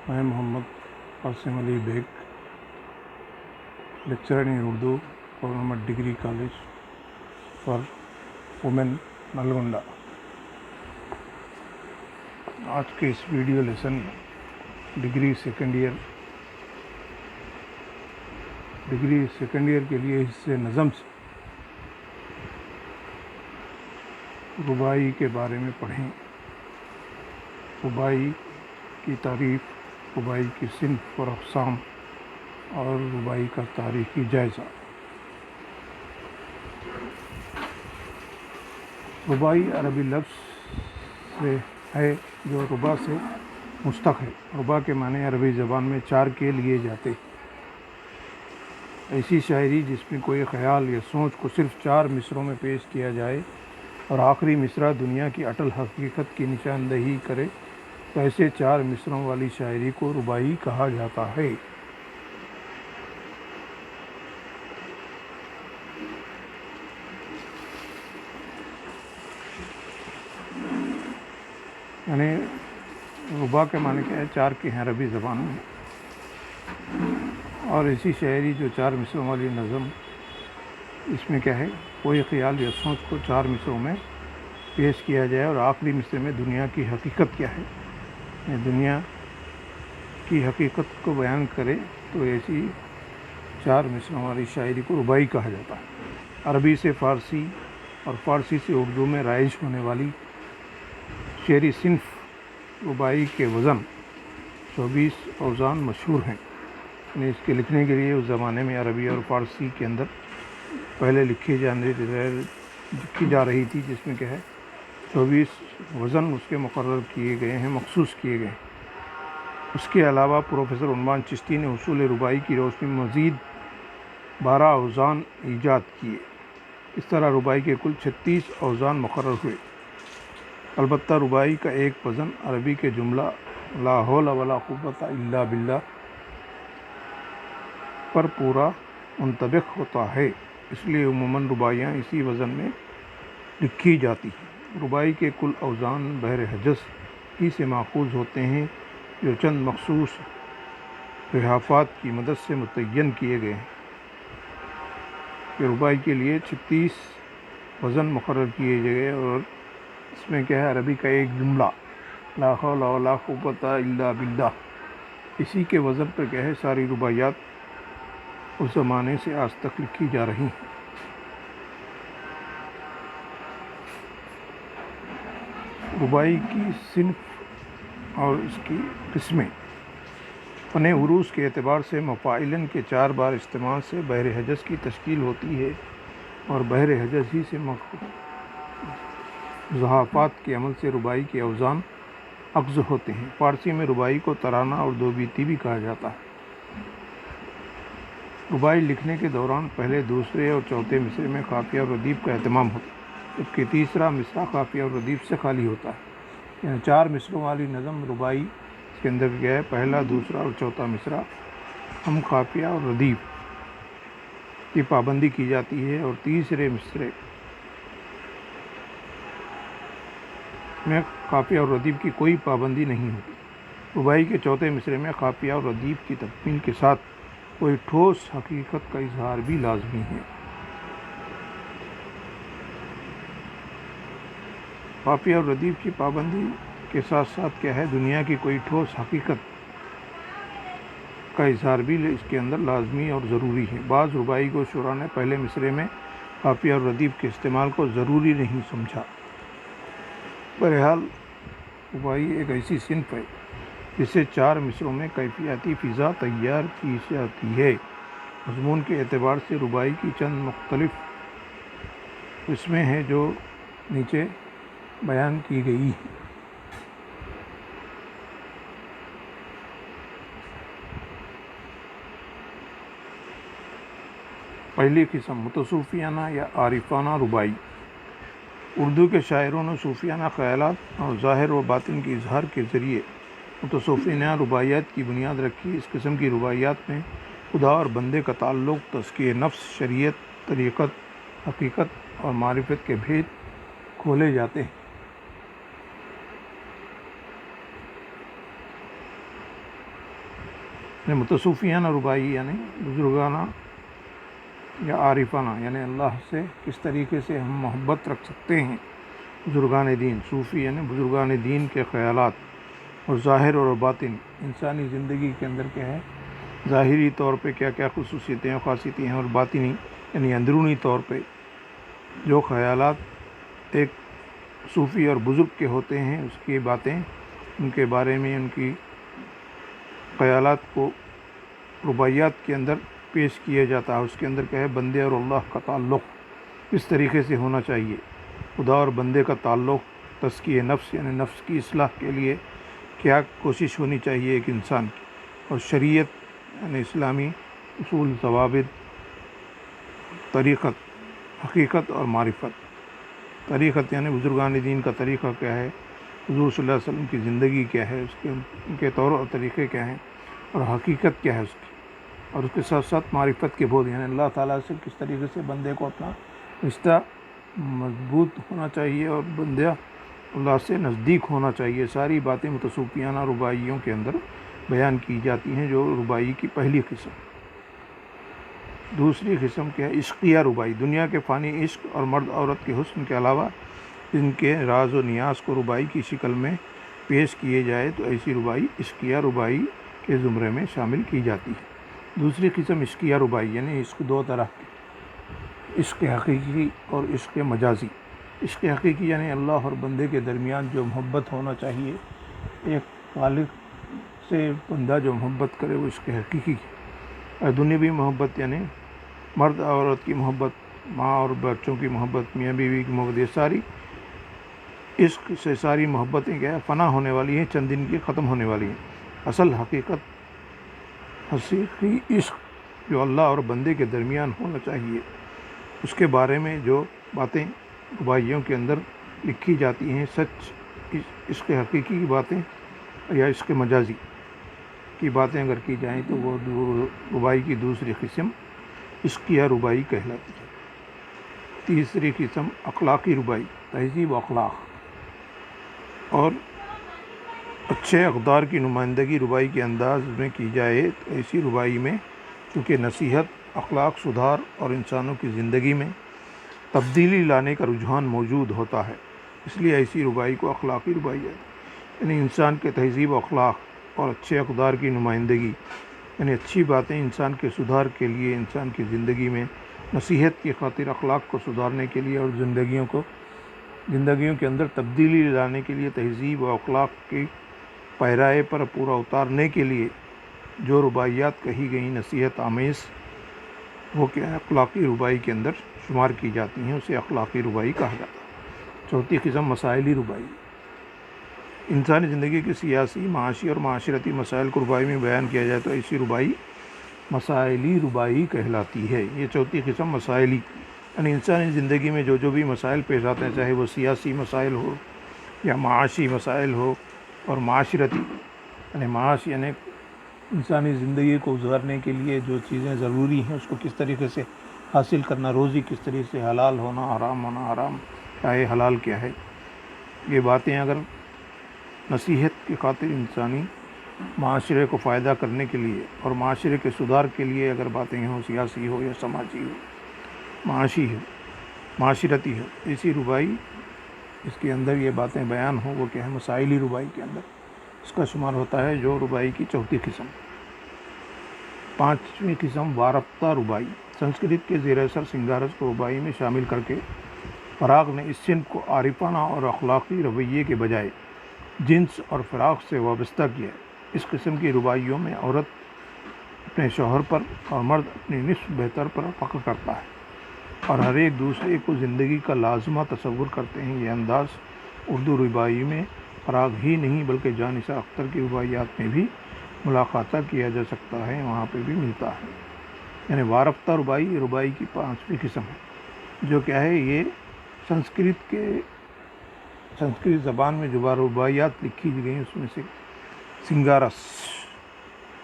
میں Muhammad Qasim Ali Baig, lecturer in Urdu, government degree college for women Nalgonda. آج کے اس ویڈیو لیسن میں ڈگری سیکنڈ ایئر کے لیے حصے نظم سے رباعی کے بارے میں پڑھیں۔ رباعی کی تعریف، رباعی کی صنف اور اقسام اور رباعی کا تاریخی جائزہ۔ رباعی عربی لفظ سے ہے جو ربا سے مشتق ہے۔ ربا کے معنی عربی زبان میں چار کے لیے جاتے ہیں۔ ایسی شاعری جس میں کوئی خیال یا سوچ کو صرف چار مصروں میں پیش کیا جائے اور آخری مصرع دنیا کی اٹل حقیقت کی نشاندہی کرے، تو ایسے چار مصروں والی شاعری کو رباعی کہا جاتا ہے۔ یعنی ربا کے معنی کیا ہے؟ چار کے ہیں عربی زبان میں، اور ایسی شاعری جو چار مصروں والی نظم، اس میں کیا ہے؟ کوئی خیال یا سوچ کو چار مصروں میں پیش کیا جائے اور آخری مصرے میں دنیا کی حقیقت کیا ہے، دنیا کی حقیقت کو بیان کرے، تو ایسی چار مصروں والی شاعری کو رباعی کہا جاتا ہے۔ عربی سے فارسی اور فارسی سے اردو میں رائج ہونے والی شعری صنف رباعی کے وزن 24 اوزان مشہور ہیں۔ یعنی اس کے لکھنے کے لیے اس زمانے میں عربی اور فارسی کے اندر پہلے لکھی جا رہی تھی، جس میں کیا ہے 24 وزن اس کے مقرر کیے گئے ہیں، مخصوص کیے گئے ہیں۔ اس کے علاوہ پروفیسر عنوان چشتی نے اصول رباعی کی روشنی میں مزید 12 اوزان ایجاد کیے۔ اس طرح رباعی کے کل 36 اوزان مقرر ہوئے۔ البتہ رباعی کا ایک وزن عربی کے جملہ لا حول ولا قوت الا باللہ پر پورا منطبق ہوتا ہے، اس لیے عموماً رباعیاں اسی وزن میں لکھی جاتی ہیں۔ رباعی کے کل اوزان بحر حجز ہی سے ماخوذ ہوتے ہیں، جو چند مخصوص لحافات کی مدد سے متعین کیے گئے ہیں۔ کہ رباعی کے لیے 36 وزن مقرر کیے گئے، اور اس میں کیا ہے؟ عربی کا ایک جملہ لا حول ولا قوت الا باللہ، اسی کے وزن پر کیا ہے ساری رباعیات اس زمانے سے آج تک لکھی جا رہی ہیں۔ رباعی کی صنف اور اس کی قسمیں۔ فن عروض کے اعتبار سے مفاعلن کے 4 بار استعمال سے بحر حجز کی تشکیل ہوتی ہے، اور بحر حجز ہی سے ضعافات کے عمل سے رباعی کے اوزان اخذ ہوتے ہیں۔ فارسی میں رباعی کو ترانہ اور دو بیتی بھی کہا جاتا ہے۔ رباعی لکھنے کے دوران پہلے، دوسرے اور چوتھے مصرے میں قافیہ اور ردیف کا اہتمام ہوتا ہے، جبکہ تیسرا مصرع قافیہ اور ردیف سے خالی ہوتا ہے۔ یعنی 4 مصروں والی نظم رباعی، اس کے اندر کیا ہے؟ پہلا، دوسرا اور چوتھا مصرع ہم قافیہ اور ردیف کی پابندی کی جاتی ہے، اور تیسرے مصرے میں قافیہ اور ردیف کی کوئی پابندی نہیں ہوتی۔ رباعی کے چوتھے مصرے میں قافیہ اور ردیف کی تکمیل کے ساتھ کوئی ٹھوس حقیقت کا اظہار بھی لازمی ہے۔ قافیہ اور ردیف کی پابندی کے ساتھ ساتھ کیا ہے؟ دنیا کی کوئی ٹھوس حقیقت کا اظہار بھی اس کے اندر لازمی اور ضروری ہے۔ بعض رباعی کو شعراء نے پہلے مصرے میں قافیہ اور ردیف کے استعمال کو ضروری نہیں سمجھا۔ بہرحال رباعی ایک ایسی صنف ہے جسے 4 مصروں میں کیفیاتی فضا تیار کی جاتی ہے۔ مضمون کے اعتبار سے رباعی کی چند مختلف قسمیں ہیں جو نیچے بیان کی گئی ہیں۔ پہلی قسم متصوفیانہ یا عارفانہ رباعی۔ اردو کے شاعروں نے صوفیانہ خیالات اور ظاہر و باطن کے اظہار کے ذریعے متصوفانہ رباعیات کی بنیاد رکھی۔ اس قسم کی رباعیات میں خدا اور بندے کا تعلق، تزکیہ نفس، شریعت، طریقت، حقیقت اور معرفت کے بھید کھولے جاتے ہیں۔ یعنی متصوفیانہ ربائی یعنی بزرگانہ یا عارفانہ، یعنی اللہ سے کس طریقے سے ہم محبت رکھ سکتے ہیں۔ بزرگان دین، صوفی یعنی بزرگان دین کے خیالات اور ظاہر اور باطن، انسانی زندگی کے اندر کیا ہے، ظاہری طور پہ کیا کیا خصوصیتیں اور خاصیتیں ہیں، اور باطنی یعنی اندرونی طور پہ جو خیالات ایک صوفی اور بزرگ کے ہوتے ہیں، اس کی باتیں، ان کے بارے میں ان کی خیالات کو رباعیات کے اندر پیش کیا جاتا ہے۔ اس کے اندر کیا ہے، بندے اور اللہ کا تعلق کس طریقے سے ہونا چاہیے، خدا اور بندے کا تعلق، تزکیہ نفس یعنی نفس کی اصلاح کے لیے کیا کوشش ہونی چاہیے ایک انسان کی، اور شریعت یعنی اسلامی اصول، ضوابط، طریقت، حقیقت اور معرفت۔ طریقت یعنی بزرگان دین کا طریقہ کیا ہے، حضور صلی اللہ علیہ وسلم کی زندگی کیا ہے، ان کے طور اور طریقے کیا ہیں، اور حقیقت کیا ہے اس کی، اور اس کے ساتھ ساتھ معرفت کے بود یعنی اللہ تعالیٰ سے کس طریقے سے بندے کو اپنا رشتہ مضبوط ہونا چاہیے اور بندہ اللہ سے نزدیک ہونا چاہیے۔ ساری باتیں متصوفیانہ رباعیوں کے اندر بیان کی جاتی ہیں، جو رباعی کی پہلی قسم۔ دوسری قسم کیا ہے، عشقیہ رباعی، دنیا کے فانی عشق اور مرد عورت کے حسن کے علاوہ ان کے راز و نیاز کو رباعی کی شکل میں پیش کیے جائے تو ایسی رباعی عشقیہ رباعی کے زمرے میں شامل کی جاتی ہے۔ دوسری قسم عشقیہ رباعی یعنی عشق دو طرح کے، عشق حقیقی اور عشق مجازی۔ عشق حقیقی یعنی اللہ اور بندے کے درمیان جو محبت ہونا چاہیے، ایک خالق سے بندہ جو محبت کرے، وہ عشق حقیقی ہے۔ اور دنیاوی محبت یعنی مرد عورت کی محبت، ماں اور بچوں کی محبت، میاں بیوی کی محبت، یہ ساری عشق سے ساری محبتیں کیا ہے، فنا ہونے والی ہیں، چند دن کی ختم ہونے والی ہیں۔ اصل حقیقت حقیقی عشق جو اللہ اور بندے کے درمیان ہونا چاہیے، اس کے بارے میں جو باتیں رباعیوں کے اندر لکھی جاتی ہیں، سچ عشق حقیقی کی باتیں یا عشق مجازی کی باتیں اگر کی جائیں تو وہ رباعی کی دوسری قسم عشقیہ رباعی کہلاتی ہے۔ تیسری قسم اخلاقی رباعی، تہذیب و اخلاق اور اچھے اقدار کی نمائندگی رباعی کے انداز میں کی جائے تو ایسی رباعی میں چونکہ نصیحت، اخلاق سدھار اور انسانوں کی زندگی میں تبدیلی لانے کا رجحان موجود ہوتا ہے، اس لیے ایسی رباعی کو اخلاقی رباعی ہے، یعنی انسان کے تہذیب و اخلاق اور اچھے اقدار کی نمائندگی، یعنی اچھی باتیں انسان کے سدھار کے لیے، انسان کی زندگی میں نصیحت کی خاطر، اخلاق کو سدھارنے کے لیے اور زندگیوں کے اندر تبدیلی لانے کے لیے، تہذیب و اخلاق کی پیرائے پر پورا اتارنے کے لیے جو رباعیات کہی گئیں نصیحت آمیز، وہ کیا ہے، اخلاقی رباعی کے اندر شمار کی جاتی ہیں، اسے اخلاقی رباعی کہا جاتا ہے۔ چوتھی قسم مسائلی رباعی، انسانی زندگی کے سیاسی، معاشی اور معاشرتی مسائل کو رباعی میں بیان کیا جائے تو ایسی رباعی مسائلی رباعی کہلاتی ہے۔ یہ چوتھی قسم مسائلی، یعنی انسانی زندگی میں جو بھی مسائل پیش آتے ہیں، چاہے وہ سیاسی مسائل ہو یا معاشی مسائل ہو، اور معاشرتی یعنی معاش یعنی انسانی زندگی کو گزارنے کے لیے جو چیزیں ضروری ہیں، اس کو کس طریقے سے حاصل کرنا، روزی کس طریقے سے، حلال ہونا، حرام کیا ہے، حلال کیا ہے، یہ باتیں اگر نصیحت کی خاطر انسانی معاشرے کو فائدہ کرنے کے لیے اور معاشرے کے سدھار کے لیے اگر باتیں ہوں، سیاسی ہو یا سماجی ہو، معاشی ہو، معاشرتی ہو، ایسی رباعی اس کے اندر یہ باتیں بیان ہوں، وہ کیا ہے، مسائلی رباعی کے اندر اس کا شمار ہوتا ہے، جو رباعی کی چوتھی قسم۔ پانچویں قسم وارفتہ رباعی، سنسکرت کے زیر اثر سنگارس کو رباعی میں شامل کر کے فراغ نے اس صنف کو عارفانہ اور اخلاقی رویے کے بجائے جنس اور فراغ سے وابستہ کیا۔ اس قسم کی رباعیوں میں عورت اپنے شوہر پر اور مرد اپنی نصف بہتر پر فخر کرتا ہے اور ہر ایک دوسرے کو زندگی کا لازمہ تصور کرتے ہیں۔ یہ انداز اردو رباعی میں فراغ ہی نہیں بلکہ جان نثار اختر کی رباعیات میں بھی ملاحظہ کیا جا سکتا ہے، وہاں پہ بھی ملتا ہے۔ یعنی وارفتہ رباعی کی پانچویں قسم ہے، جو کیا ہے، یہ سنسکرت زبان میں جو رباعیات لکھی گئی اس میں سے سنگارس،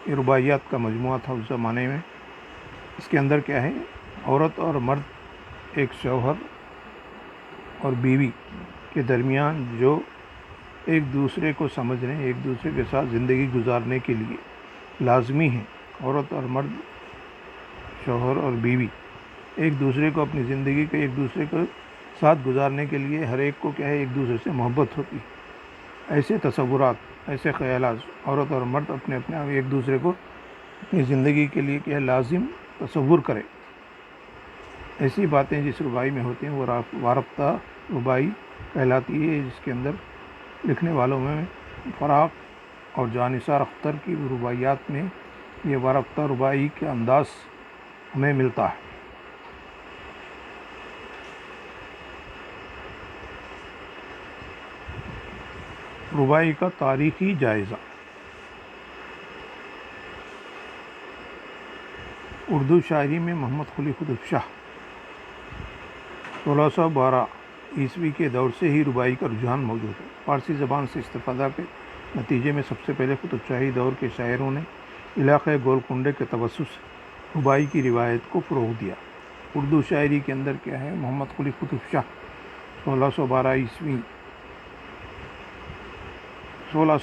یہ رباعیات کا مجموعہ تھا اس زمانے میں۔ اس کے اندر کیا ہے، عورت اور مرد ایک شوہر اور بیوی کے درمیان جو ایک دوسرے کو سمجھنے، ایک دوسرے کے ساتھ زندگی گزارنے کے لیے لازمی ہے عورت اور مرد، شوہر اور بیوی ایک دوسرے کو اپنی زندگی کے ایک دوسرے کے ساتھ گزارنے کے لیے ہر ایک کو کیا ہے ایک دوسرے سے محبت ہوتی ہے۔ ایسے تصورات، ایسے خیالات عورت اور مرد اپنے اپنے ایک دوسرے کو اپنی زندگی کے لیے کیا ہے لازم تصور کرے، ایسی باتیں جس ربائی میں ہوتی ہیں وہ وارفتہ ربائی کہلاتی ہے، جس کے اندر لکھنے والوں میں فراق اور جانثار اختر کی رباعیات میں یہ وارفتہ ربائی کا انداز ہمیں ملتا ہے۔ ربائی کا تاریخی جائزہ۔ اردو شاعری میں محمد قلی قطب شاہ 1612 عیسوی کے دور سے ہی ربائی کا رجحان موجود ہے۔ فارسی زبان سے استفادہ کے نتیجے میں سب سے پہلے قطب شاہی دور کے شاعروں نے علاقۂ گولکنڈے کے توسط سے ربائی کی روایت کو فروغ دیا۔ اردو شاعری کے اندر کیا ہے محمد قلی قطب شاہ 1600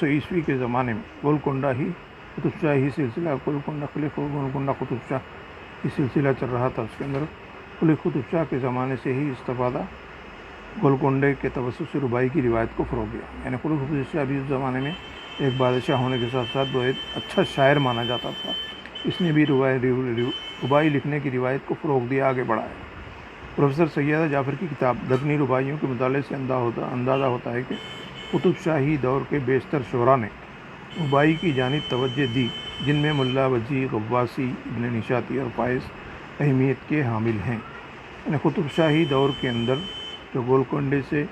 عیسوی کے زمانے میں گولکنڈہ ہی قطب شاہی سلسلہ گولکنڈہ قطب شاہ کی سلسلہ چل رہا تھا۔ اس کے اندر قلی قطب شاہ کے زمانے سے ہی استفادہ گولکنڈے کے توسط سے ربائی کی روایت کو فروغ دیا۔ یعنی قلی قطب شاہ بھی اس زمانے میں ایک بادشاہ ہونے کے ساتھ ساتھ وہ ایک اچھا شاعر مانا جاتا تھا۔ اس نے بھی ربائی لکھنے کی روایت کو فروغ دیا، آگے بڑھایا۔ پروفیسر سیدہ جعفر کی کتاب دکنی رباعیوں کے مطالعے سے اندازہ ہوتا ہے کہ قطب شاہی دور کے بیشتر شعراء نے ربائی کی جانب توجہ دی، جن میں ملا وجیح، غواصی، ابن نشاطی اور فائز اہمیت کے حامل ہیں۔ یعنی قطب شاہی دور کے اندر جو گولکنڈے سے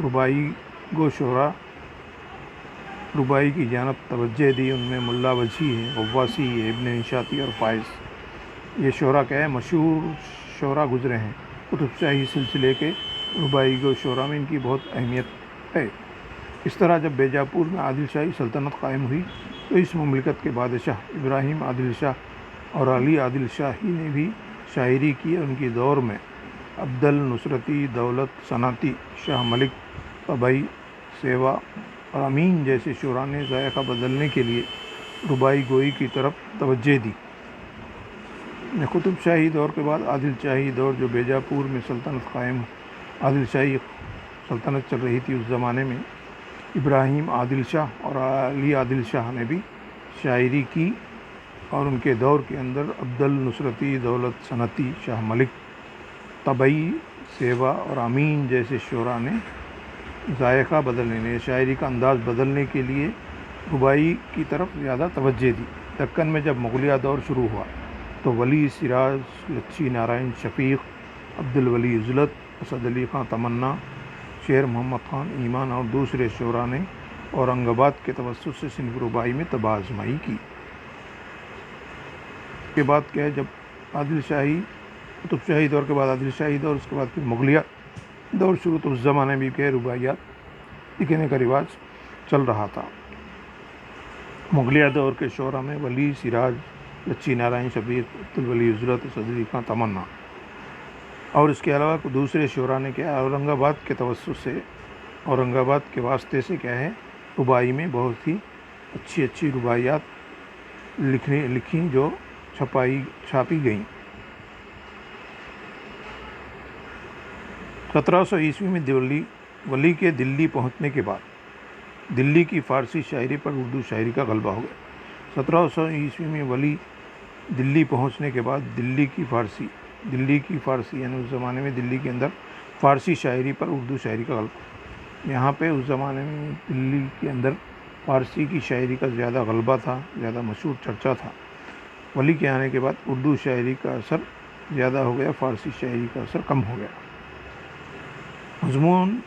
ربائی گو شعراء ربائی کی جانب توجہ دی، ان میں ملا وجیح ہے، غواصی ہے، ابن نشاطی اور فائز، یہ شعراء کیا ہے مشہور شعراء گزرے ہیں۔ قطب شاہی سلسلے کے ربائی گو شعراء میں ان کی بہت اہمیت ہے۔ اس طرح جب بیجاپور میں عادل شاہی سلطنت قائم ہوئی تو اس مملکت کے بادشاہ ابراہیم عادل شاہ اور علی عادل شاہی نے بھی شاعری کی، اور ان کی دور میں عبدل، نصرتی، دولت، صنعتی، شاہ ملک، طبعی، سیوا اور امین جیسے شعراء نے ذائقہ بدلنے کے لیے ربائی گوئی کی طرف توجہ دی۔ قطب شاہی دور کے بعد عادل شاہی دور جو بیجاپور میں عادل شاہی سلطنت چل رہی تھی، اس زمانے میں ابراہیم عادل شاہ اور علی عادل شاہ نے بھی شاعری کی، اور ان کے دور کے اندر عبدل، نصرتی، دولت، صنعتی، شاہ ملک، طبعی، سیوا اور امین جیسے شعراء نے ذائقہ بدلنے، شاعری کا انداز بدلنے کے لیے ربائی کی طرف زیادہ توجہ دی۔ دکن میں جب مغلیہ دور شروع ہوا تو ولی سراج، لچھی نارائن شفیق، عبد الولی عزلت، اسد علی خان تمنا، شیر محمد خان ایمان اور دوسرے شعراء نے اورنگ آباد کے توسط سے صنف ربائی میں طبع آزمائی کی۔ اس کے بعد کیا ہے جب عادل شاہی قطب شاہی دور کے بعد عادل شاہی دور، اس کے بعد پھر مغلیہ دور شروع، تو اس زمانے میں بھی رباعیات لکھنے کا رواج چل رہا تھا۔ مغلیہ دور کے شعراء میں ولی سراج، لچھی نارائن شفیق، عبد الولی عزلت، اسد علی خان تمنا اور اس کے علاوہ دوسرے شعراء نے کیا اورنگ آباد کے توسط سے، اورنگ آباد کے واسطے سے کیا ہے ربائی میں بہت ہی اچھی رباعیات لکھیں جو چھاپی گئیں۔ 1700 عیسوی میں ولی کے دلی پہنچنے کے بعد دلی کی فارسی شاعری پر اردو شاعری کا غلبہ ہو گیا۔ 1700 عیسوی میں ولی دلی پہنچنے کے بعد دلی کی فارسی یعنی اس زمانے میں دلی کے اندر فارسی شاعری پر اردو شاعری کا غلبہ، یہاں پہ اس زمانے میں دلی کے اندر فارسی کی شاعری کا زیادہ غلبہ تھا، زیادہ مشہور چرچا تھا۔ ولی کے آنے کے بعد اردو شاعری کا اثر زیادہ ہو گیا، فارسی شاعری کا اثر کم ہو گیا۔ مضمون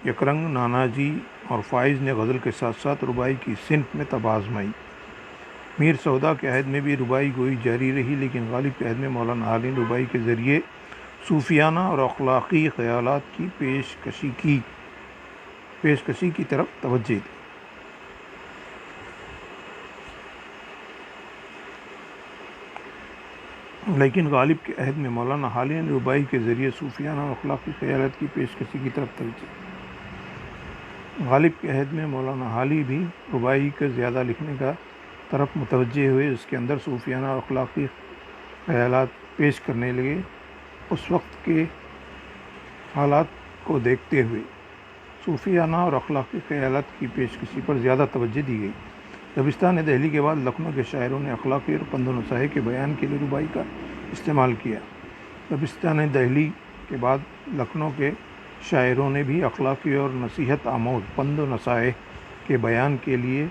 یکرنگ، ناناجی اور فائز نے غزل کے ساتھ ساتھ ربائی کی صنف میں طبع آزمائی۔ میر سودا کے عہد میں بھی ربائی گوئی جاری رہی، لیکن غالب کے عہد میں مولانا حالی نے ربائی کے ذریعے صوفیانہ اور اخلاقی خیالات کی پیشکشی کی طرف توجہ دی۔ لیکن غالب کے عہد میں مولانا حالی نے ربائی کے ذریعے صوفیانہ اور اخلاقی خیالات کی پیشکشی کی طرف توجہ دی۔ غالب کے عہد میں مولانا حالی بھی ربائی کے زیادہ لکھنے کا طرف متوجہ ہوئے، اس کے اندر صوفیانہ اور اخلاقی خیالات پیش کرنے لگے۔ اس وقت کے حالات کو دیکھتے ہوئے صوفیانہ اور اخلاقی خیالات کی پیشکشی پر زیادہ توجہ دی گئی۔ دبستان دہلی کے بعد لکھنؤ کے شاعروں نے اخلاقی اور پند و نصیحت کے بیان کے لیے ربائی کا استعمال کیا۔ دبستان دہلی کے بعد لکھنؤ کے شاعروں نے بھی اخلاقی اور نصیحت آموز پند و نصیحت کے بیان کے لیے،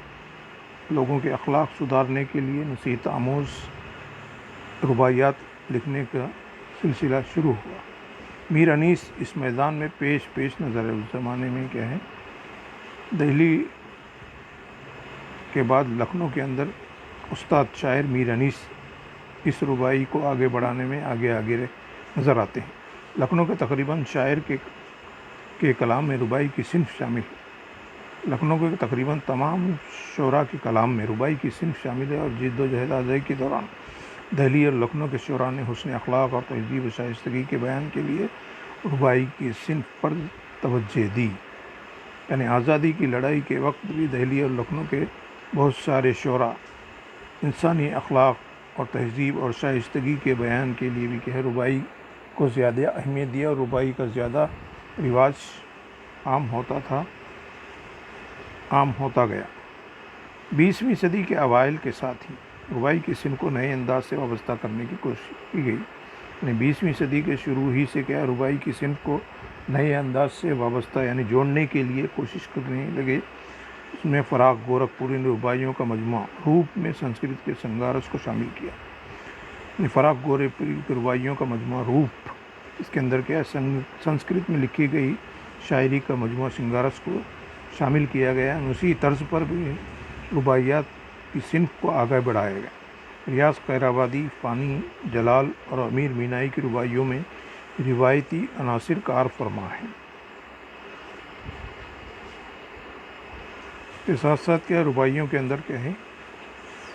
لوگوں کے اخلاق سدھارنے کے لیے نصیحت آموز رباعیات لکھنے کا سلسلہ شروع ہوا۔ میر انیس اس میدان میں پیش نظر ہے۔ اس زمانے میں کیا ہے، دہلی کے بعد لکھنؤ کے اندر استاد شاعر میر انیس اس رباعی کو آگے بڑھانے میں آگے نظر آتے ہیں۔ لکھنؤ کے تقریباً شاعر کے کلام میں رباعی کی صنف شامل ہے۔ لکھنؤ کے تقریباً تمام شعراء کے کلام میں رباعی کی صنف شامل ہے، اور جد و جہد آزادی کے دوران دہلی اور لکھنؤ کے شعراء نے حسن اخلاق اور تہذیب و شائستگی کے بیان کے لیے رباعی کی صنف پر توجہ دی۔ یعنی آزادی کی لڑائی کے وقت بھی دہلی اور لکھنؤ کے بہت سارے شعراء انسانی اخلاق اور تہذیب اور شائستگی کے بیان کے لیے بھی کہ رباعی کو زیادہ اہمیت دیا، اور رباعی کا زیادہ رواج عام ہوتا گیا۔ 20ویں صدی کے اوائل کے ساتھ ہی رباعی کی صنف کو نئے انداز سے وابستہ کرنے کی کوشش کی گئی۔ یعنی 20ویں صدی کے شروع ہی سے کیا رباعی کی صنف کو نئے انداز سے وابستہ یعنی جوڑنے کے لیے کوشش کرنے لگے۔ اس میں فراق گورکھپوری نے رباعیوں کا مجموعہ روپ میں سنسکرت کے سنگارس کو شامل کیا۔ یعنی فراق گورکھپوری کے رباعیوں کا مجموعہ روپ، اس کے اندر کیا سنسکرت میں لکھی گئی شاعری کا مجموعہ سنگارس کو شامل کیا گیا۔ اسی طرز پر بھی رباعیات کی صنف کو آگے بڑھایا گیا۔ ریاض قیرآبادی، فانی جلال اور امیر مینائی کی رباعیوں میں روایتی عناصر کار فرما ہیں۔ کے ساتھ ساتھ کیا رباعیوں کے اندر کیا ہے،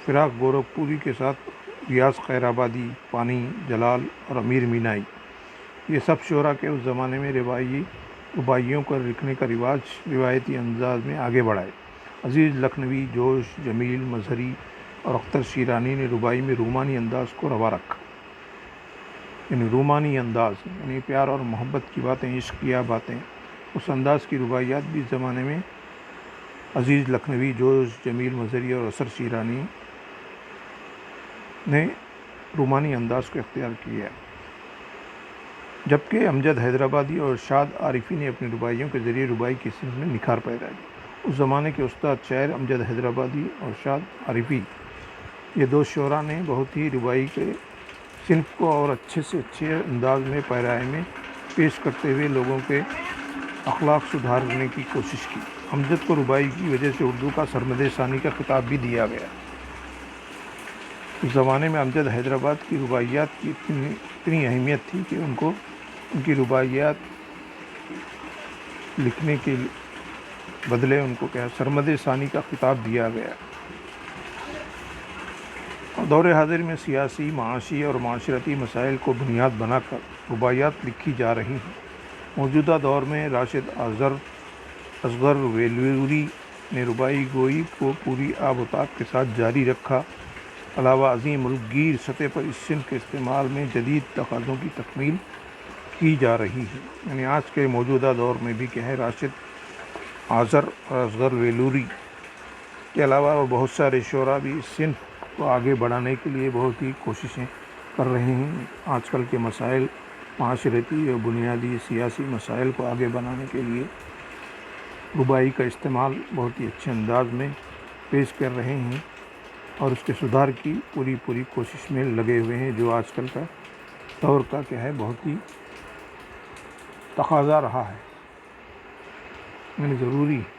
فراق گورکھپوری کے ساتھ ریاض قیرآبادی، فانی جلال اور امیر مینائی، یہ سب شعراء کے اس زمانے میں رباعیوں کا لکھنے کا رواج روایتی انداز میں آگے بڑھائے۔ عزیز لکھنوی، جوش، جمیل مظہری اور اختر شیرانی نے رباعی میں رومانی انداز کو روا رکھا۔ یعنی رومانی انداز یعنی پیار اور محبت کی باتیں، عشقیہ باتیں، اس انداز کی رباعیات بھی اس زمانے میں عزیز لکھنوی، جوش، جمیل مظہری اور اختر شیرانی نے رومانی انداز کو اختیار کیا، جبکہ امجد حیدرآبادی اور ارشاد عارفی نے اپنی رباعیوں کے ذریعے رباعی کی صنف میں نکھار پیدا کی۔ اس زمانے کے استاد شاعر امجد حیدرآبادی اور ارشاد عارفی، یہ دو شعراء نے بہت ہی رباعی کے صنف کو اور اچھے سے اچھے انداز میں پیرائے میں پیش کرتے ہوئے لوگوں کے اخلاق سدھارنے کی کوشش کی۔ امجد کو رباعی کی وجہ سے اردو کا سرمد ثانی کا خطاب بھی دیا گیا۔ اس زمانے میں امجد حیدرآباد کی رباعیات کی اتنی اہمیت تھی کہ ان کی رباعیات لکھنے کے بدلے ان کو کیا سرمد ثانی کا خطاب دیا گیا۔ دور حاضر میں سیاسی، معاشی اور معاشرتی مسائل کو بنیاد بنا کر رباعیات لکھی جا رہی ہیں۔ موجودہ دور میں راشد اصغر ویلوری نے رباعی گوئی کو پوری آب و تاب کے ساتھ جاری رکھا۔ علاوہ ازیں ملک گیر سطح پر اس صنف کے استعمال میں جدید تقاضوں کی تکمیل کی جا رہی ہے۔ یعنی آج کے موجودہ دور میں بھی کیا ہے، راشد اصغر اور اصغر ویلوری کے علاوہ اور بہت سارے شعراء بھی اس صنف کو آگے بڑھانے کے لیے بہت ہی کوششیں کر رہے ہیں۔ آج کل کے مسائل، معاشرتی اور بنیادی سیاسی مسائل کو آگے بڑھانے کے لیے رباعی کا استعمال بہت ہی اچھے انداز میں پیش کر رہے ہیں، اور اس کے سدھار کی پوری کوشش میں لگے ہوئے ہیں، جو آج کل کا دور کا کیا ہے بہت ہی تقاضا رہا ہے، یعنی ضروری ہے۔